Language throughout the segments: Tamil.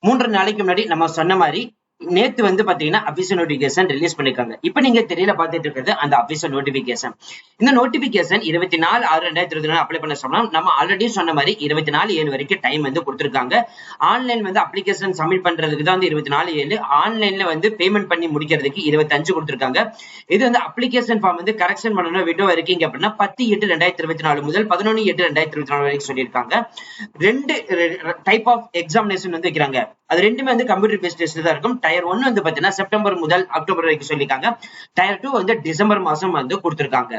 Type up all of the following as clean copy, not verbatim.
3 நாளைக்கு முன்னாடி நம்ம சொன்ன மாதிரி நேத்து வந்து பாத்தீங்கன்னா அபிஷியல் நோட்டிபிகேஷன் ரிலீஸ் பண்ணிருக்காங்க. இப்ப நீங்க தெரியல பாத்துட்டு இருக்கிறது அந்த அபிஷியல் நோட்டிபிகேஷன். இந்த நோட்டிபிகேஷன் 24/6/2024 அப்ளை பண்ண சொன்னோம். நம்ம ஆல்ரெடி சொன்ன மாதிரி 24/7 வரைக்கும் டைம் வந்து கொடுத்திருக்காங்க. ஆன்லைன் வந்து அப்ளிகேஷன் சப்மிட் பண்றதுக்கு தான் வந்து 24/7, ஆன்லைன்ல வந்து பேமெண்ட் பண்ணி முடிக்கிறதுக்கு 25 கொடுத்திருக்காங்க. இது வந்து அப்ளிகேஷன் ஃபார்ம் வந்து கரெக்ஷன் பண்ணணும் விடோ இருக்கீங்க அப்படின்னா 10/8/2024 முதல் 11/8/2024 வரைக்கும் சொல்லியிருக்காங்க. 2 டைப் ஆஃப் எக்ஸாமினேஷன் வந்து வைக்கிறாங்க. அது ரெண்டுமே வந்து கம்ப்யூட்டர் பேஸ்ட் டெஸ்ட் தான் இருக்கும். டயர் 1 வந்து பாத்தீங்கன்னா செப்டம்பர் முதல் அக்டோபர் வரைக்கும் சொல்லிருக்காங்க. டயர் 2 வந்து டிசம்பர் மாசம் வந்து கொடுத்திருக்காங்க.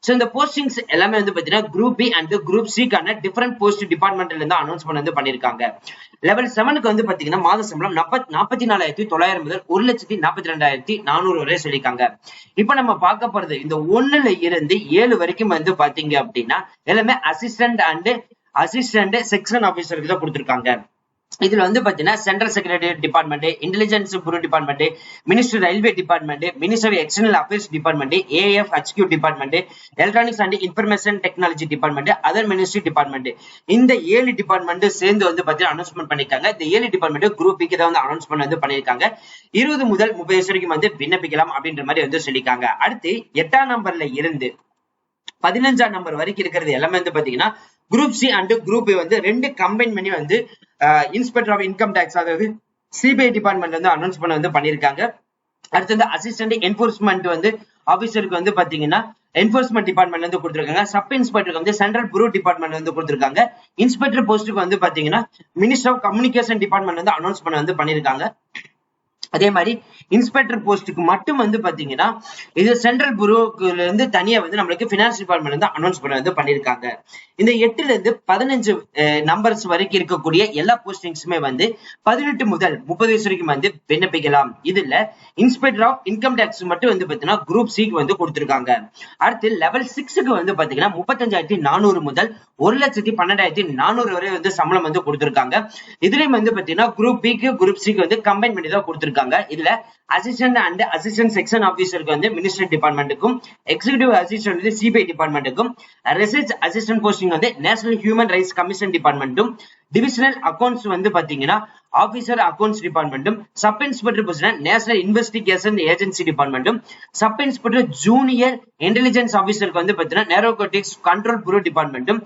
சோ இந்த போஸ்டிங்ஸ் எல்லாமே வந்து பாத்தீங்கன்னா group B and group C கான டிஃபரெண்ட் போஸ்ட் டிபார்ட்மெண்ட்ல இருந்து அனௌன்ஸ்மெண்ட் வந்து பண்ணிருக்காங்க. லெவல் 7க்கு வந்து பாத்தீங்கன்னா மாத சம்பளம் 44,900 முதல் 1,42,400 வரை சொல்லிருக்காங்க. இப்ப நம்ம பார்க்க போறது இந்த 1ல இருந்து 7 வரைக்கும் வந்து பாத்தீங்க அப்படின்னா எல்லாமே அசிஸ்டன்ட் செக்ஷன் ஆபீசருக்கு தான் கொடுத்திருக்காங்க. இதுல வந்து பாத்தீங்கன்னா central secretariat department, intelligence bureau department, ministry railway department, ministry external affairs department, AFHQ department, electronics and information technology department, other ministry department, இந்த 7 டிபார்ட்மெண்ட் சேர்ந்து வந்து பாத்தீங்கன்னா அனௌன்ஸ்மெண்ட் பண்ணிருக்காங்க. இந்த 7 டிபார்ட்மெண்ட் குரூப் பிக்கு தான் வந்து அனௌன்ஸ்மெண்ட் வந்து பண்ணிருக்காங்க. 20 முதல் 30 வயசு வரைக்கும் வந்து விண்ணப்பிக்கலாம் அப்படின்ற மாதிரி வந்து சொல்லிருக்காங்க. அடுத்து 8ஆம் நம்பர்ல இருந்து 15ஆம் நம்பர் வரைக்கும் இருக்கிறது எல்லாமே வந்து பாத்தீங்கன்னா குரூப் சி அண்ட் குரூப் வந்து 2 கம்பைன் பண்ணி வந்து இன்ஸ்பெக்டர் ஆஃப் இன்கம் டாக்ஸ் அதாவது சிபிஐ டிபார்ட்மெண்ட் வந்து அனௌன்ஸ் பண்ண வந்து பண்ணிருக்காங்க. அடுத்து வந்து அசிஸ்டன்ட் என்போர்ஸ்மெண்ட் வந்து ஆபீசருக்கு வந்து பாத்தீங்கன்னா என்போர்ஸ்மெண்ட் டிபார்ட்மெண்ட் வந்து கொடுத்திருக்காங்க. சப் இன்ஸ்பெக்டருக்கு வந்து சென்ட்ரல் பியூரோ டிபார்ட்மெண்ட் வந்து கொடுத்திருக்காங்க. இன்ஸ்பெக்டர் போஸ்ட்டுக்கு வந்து பாத்தீங்கன்னா மினிஸ்டர் ஆஃப் கம்யூனிகேஷன் டிபார்ட்மெண்ட் வந்து அனௌன்ஸ் பண்ண வந்து பண்ணிருக்காங்க. அதே மாதிரி இன்ஸ்பெக்டர் போஸ்ட்டுக்கு மட்டும் வந்து பாத்தீங்கன்னா இது சென்ட்ரல் பியூரோல இருந்து தனியா வந்து நம்மளுக்கு பினான்ஸ் டிபார்ட்மெண்ட் வந்து அனௌன்ஸ் பண்ண வந்து பண்ணிருக்காங்க. இந்த 8ல இருந்து 15 நம்பர்ஸ் வரைக்கும் இருக்கக்கூடிய எல்லா போஸ்டிங்ஸுமே வந்து 18 முதல் 30 வயசு வரைக்கும் வந்து விண்ணப்பிக்கலாம். இதுல இன்ஸ்பெக்டர் ஆஃப் இன்கம் டாக்ஸ் மட்டும் வந்து பாத்தீங்கன்னா குரூப் சிக்கு வந்து கொடுத்திருக்காங்க. அடுத்து லெவல் 6க்கு வந்து பாத்தீங்கன்னா 35,400 முதல் 1,12,400 வரை வந்து சம்பளம் வந்து கொடுத்திருக்காங்க. இதுலயும் வந்து பாத்தீங்கன்னா குரூப் பிக்கு குரூப் சிக்கு வந்து கம்பைன் பண்ணி தான் கொடுத்திருக்காங்க. இதுல அசிஸ்டன்ட் அண்ட் அசிஸ்டன்ட் செக்ஷன் ஆபீசருக்கு வந்து மினிஸ்ட்ரி டிபார்ட்மெண்ட்டுக்கும், எக்ஸிகியூட்டிவ் அசிஸ்டன்ட் வந்து சிபிஐ டிபார்ட்மெண்ட்டுக்கும், ரிசர்ச் அசிஸ்டன்ட் போஸ்டிங் வந்து நேஷனல் ஹியூமன் ரைட்ஸ் கமிஷன் டிபார்ட்மெண்ட்டும், டிவிஷனல் அக்கௌண்ட்ஸ் வந்து பாத்தீங்கன்னா ஆபீசர் அக்கௌண்ட்ஸ் டிபார்ட்மெண்ட்டும், sub inspector posting national investigation agency டிபார்ட்மெண்ட்டும், சப் இன்ஸ்பெக்டர் ஜூனியர் இன்டெலிஜென்ஸ் ஆபீசருக்கு வந்து பாத்தீங்கன்னா நேரோகோட்டிக்ஸ் கண்ட்ரோல் பியூரோ டிபார்ட்மெண்ட்டும்,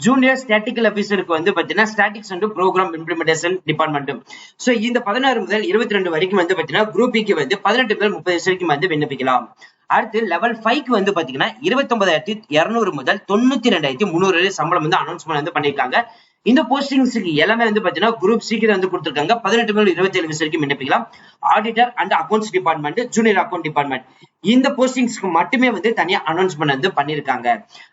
ஜூனியர் ஸ்டாட்டிக்கல் ஆபீசருக்கு வந்து பாத்தீங்கன்னா ஸ்டாட்டிக்ஸ் அண்ட் ப்ரோக்ராம் இம்ப்ளிமெண்டேஷன் டிபார்ட்மெண்ட்டும். சோ இந்த 16 முதல் 22 வரைக்கும் வந்து பாத்தீங்கன்னா குரூப் பிக்கு வந்து 18 முதல் 30 வயசு வரைக்கும் வந்து விண்ணப்பிக்கலாம். அடுத்து லெவல் 5க்கு வந்து பாத்தீங்கன்னா 29,200 முதல் 92,300 வரை சம்பளம் வந்து அனௌன்ஸ்மெண்ட் வந்து பண்ணிருக்காங்க. இந்த போஸ்டிங்ஸ்க்கு எல்லாமே வந்து பாத்தீங்கன்னா குரூப் சிக்கு வந்து கொடுத்திருக்காங்க. 18 முதல் 27 வயசு வரைக்கும் விண்ணப்பிக்கலாம். Auditor and accounts department, junior account department, இந்த போஸ்டிங்ஸ்க்கு மட்டுமே வந்து தனியா அனௌன்ஸ்மெண்ட் வந்து பண்ணிருக்காங்க.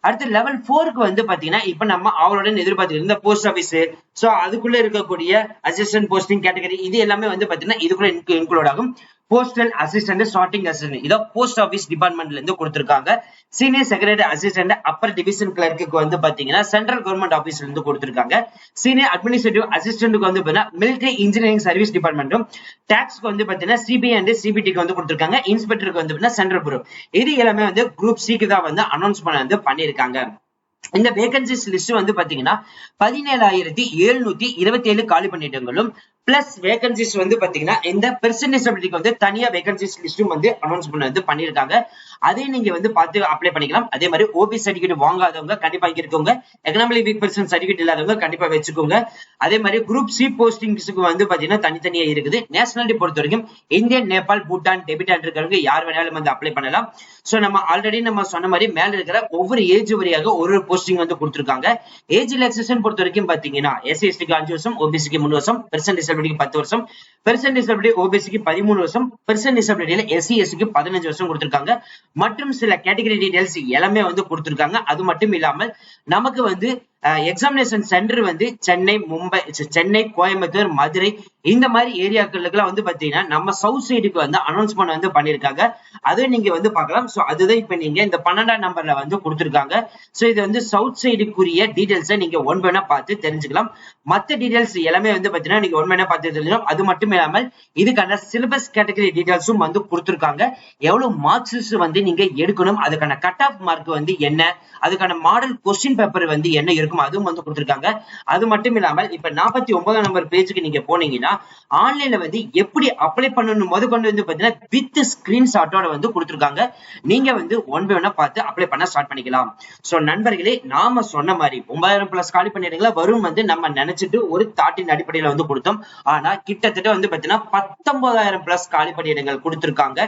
அடுத்து லெவல் 4க்கு வந்து பாத்தீங்கன்னா இப்ப நம்ம அவளுடன் எதிர்பார்த்து இருந்த போஸ்ட் ஆபீஸ், சோ அதுக்குள்ள இருக்கக்கூடிய அசிஸ்டன்ட் போஸ்டிங் கேட்டகரி இது எல்லாமே வந்து பாத்தீங்கன்னா இதுக்குள்ள இன்க்ளூட் ஆகும். போஸ்டல் அசிஸ்டன்ட், சார்ட்டிங் அசிஸ்டன்ட் இதோ போஸ்ட் ஆபீஸ் டிபார்ட்மெண்ட்ல இருந்து கொடுத்திருக்காங்க. Senior secretary assistant Appar division clerk வந்து பாத்தீங்கன்னா சென்ட்ரல் கவர்மெண்ட் ஆபீஸ்ல இருந்து கொடுத்திருக்காங்க. சீனியர் அட்மினிஸ்ட்ரேட்டிவ் அசிஸ்டன்ட்க்கு வந்து பாத்தீங்கன்னா மிலிட்டரி இன்ஜினியரிங் சர்வீஸ் டிபார்ட்மெண்ட்டும், டாக்ஸ்க்கு வந்து பாத்தீங்கன்னா சிபிஐ அண்ட் சிபிடிக்கு வந்து கொடுத்திருக்காங்க. இன்ஸ்பெக்டருக்கு வந்து பாத்தீங்கன்னா சென்ட்ரல் பியூரோ. இது எல்லாமே வந்து குரூப் சிக்கு தான் வந்து அனௌன்ஸ் பண்ண வந்து பண்ணிருக்காங்க. இந்த வேகன்சிஸ் லிஸ்ட் வந்து பாத்தீங்கன்னா 17,727 காலி பணியிடங்களும் பிளஸ் வேகன்சிஸ் வந்து பாத்தீங்கன்னா இந்த பெர்சன் டிசபிலிட்டிக்கு வந்து தனியா வேகன்சிஸ் லிஸ்டும் வந்து அனௌன்ஸ் பண்ண வந்து பண்ணிருக்காங்க. அதே நீங்க வந்து பார்த்து அப்ளை பண்ணிக்கலாம். அதே மாதிரி ஓபி சர்டிபிகேட் வாங்காதவங்க கண்டிப்பா இங்க இருக்கவங்க, எக்கனாமிக்கலி வீக் பர்சன் சர்டிபிகேட் இல்லாதவங்க கண்டிப்பா வச்சுக்கோங்க. அதே மாதிரி குரூப் சி போஸ்டிங்ஸ்க்கு வந்து பாத்தீங்கன்னா தனித்தனியா இருக்குது. நேஷனாலிட்டி பொறுத்த வரைக்கும் இந்தியன், நேபாள், பூட்டான், டெபிட்டான் இருக்கிறவங்க யார் வேணாலும் வந்து அப்ளை பண்ணலாம். சோ நம்ம ஆல்ரெடி நம்ம சொன்ன மாதிரி மேல இருக்கிற ஒவ்வொரு ஏஜ் வரியாக ஒரு போஸ்டிங் வந்து கொடுத்திருக்காங்க. ஏஜ் ரிலாக்சேஷன் பொறுத்த வரைக்கும் பாத்தீங்கன்னா எஸ்சி எஸ்டிக்கு 5 வருஷம், ஓபிசிக்கு 3 வருஷம், பெர்சன் டிசபிலிட்டிக்கு 10 வருஷம், பெர்சன் டிசபிலிட்டி ஓபிசிக்கு 13 வருஷம், பெர்சன் டிசபிலிட்டியில எஸ்சி எஸ்சிக்கு 15 வருஷம் கொடுத்திருக்காங்க. மற்றும் சில கேட்டகரி டீடைல்ஸ் எல்லாமே வந்து கொடுத்திருக்காங்க. அது மட்டும் இல்லாமல் நமக்கு வந்து எக்ஸாமினேஷன் சென்டர் வந்து சென்னை, மும்பை, சென்னை, கோயம்புத்தூர், மதுரை இந்த மாதிரி ஏரியாக்களுக்குலாம் வந்து பாத்தீங்கன்னா நம்ம சவுத் சைடுக்கு வந்து அனௌன்ஸ்மெண்ட் வந்து பண்ணிருக்காங்க. அதை நீங்க வந்து பார்க்கலாம். சோ அதுதான் இப்ப நீங்க இந்த 12ஆம் நம்பர்ல வந்து கொடுத்திருக்காங்க. சோ இது வந்து சவுத் சைடுக்குரிய டீடைல்ஸை நீங்க ஒன் பை ஒன்னா பார்த்து தெரிஞ்சுக்கலாம். மத்த டீடைல்ஸ் எல்லாமே வந்து பாத்தீங்கன்னா நீங்க ஒன் பை ஒன்னா பார்த்து தெரிஞ்சுக்கலாம். அது மட்டும் இல்லாமல் இதுக்கான சிலபஸ் கேட்டகரி டீடைல்ஸும் வந்து கொடுத்திருக்காங்க. எவ்வளவு மார்க்ஸ் வந்து நீங்க எடுக்கணும், அதுக்கான கட் ஆஃப் மார்க் வந்து என்ன, அதுக்கான மாடல் கொஸ்டின் பேப்பர் வந்து என்ன இருக்கும் இருக்கும் அதுவும் வந்து கொடுத்திருக்காங்க. அது மட்டும் இல்லாமல் இப்ப 49 நம்பர் பேஜுக்கு நீங்க போனீங்கன்னா ஆன்லைன்ல வந்து எப்படி அப்ளை பண்ணணும் முதற்கொண்டு வந்து பாத்தீங்கன்னா வித் ஸ்கிரீன்ஷாட்டோட வந்து கொடுத்திருக்காங்க. நீங்க வந்து ஒன் பை ஒன்னா பார்த்து அப்ளை பண்ண ஸ்டார்ட் பண்ணிக்கலாம். சோ நண்பர்களே, நாம சொன்ன மாதிரி 9000 பிளஸ் காலி பண்ணிடுங்களா வரும் வந்து நம்ம நினைச்சிட்டு ஒரு தாட்டின் அடிப்படையில வந்து கொடுத்தோம். ஆனா கிட்டத்தட்ட வந்து பாத்தீங்கன்னா 19,000 பிளஸ் காலி பணியிடங்கள் கொடுத்திருக்காங்க.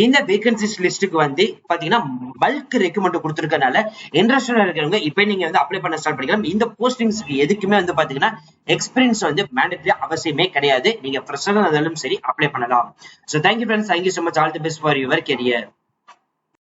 இந்த வேகன்சிஸ் லிஸ்ட்டுக்கு வந்து பாத்தீங்கன்னா பல்க் ரெக்ரூட்மெண்ட் கொடுத்திருக்கனால இன்ட்ரெஸ்டடா இருக்கிறவங்க இப்ப நீங்க வந்து அப்ளை பண்ண ஸ்டார்ட் பண்ணிக்கலாம். இந்த போஸ்டிங்ஸ்க்கு எதுக்குமே வந்து பாத்தீங்கன்னா எக்ஸ்பீரியன்ஸ் வந்து மேண்டேட்டரி அவசியமே கிடையாது. நீங்க ஃப்ரெஷரா இருந்தாலும் சரி அப்ளை பண்ணலாம். So thank you friends, thank you so much, all the best for your career.